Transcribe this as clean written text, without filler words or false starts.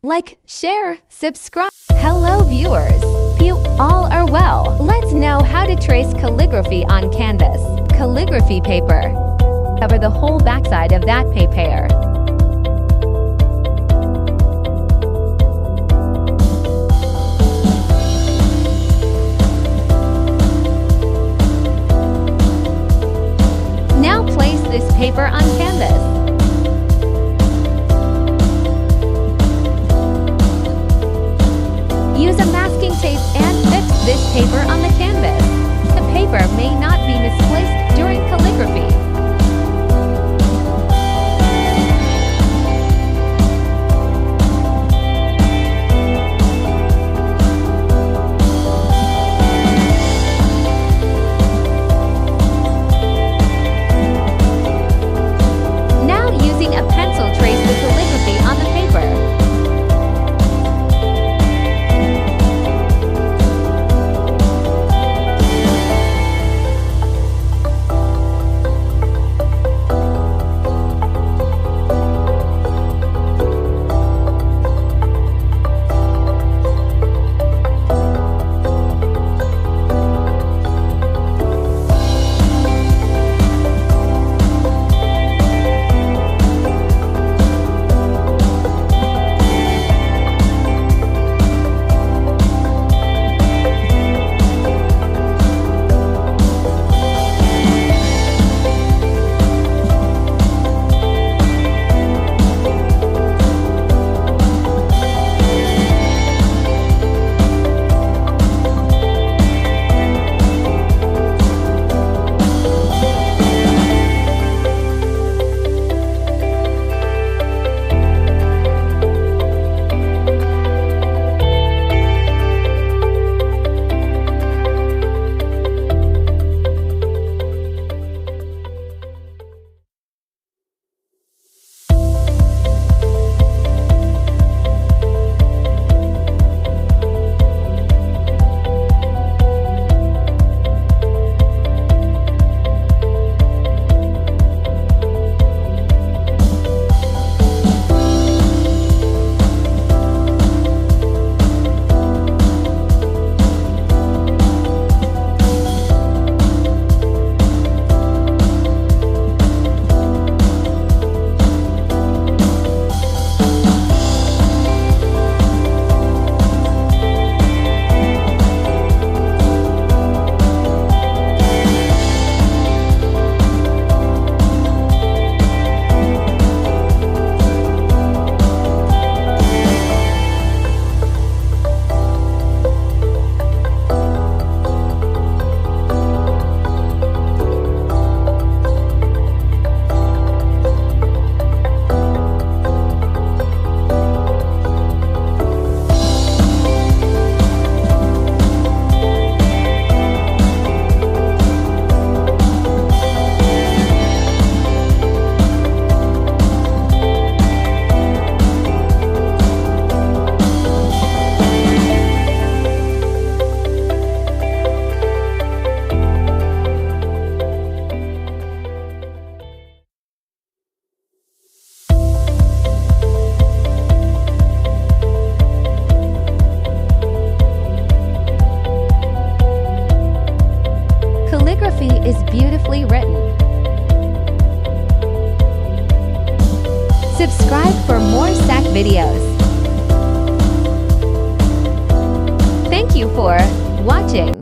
Like, share, subscribe. Hello viewers! You all are well. Let's know how to trace calligraphy on canvas. Calligraphy paper. Cover the whole backside of that paper. Now place this paper on canvas. Use a masking tape and fix this paper on the canvas. The paper may not be misplaced during calligraphy. Now using a pencil, trace the calligraphy on the paper. Calligraphy is beautifully written. Subscribe for more SAC videos. Thank you for watching.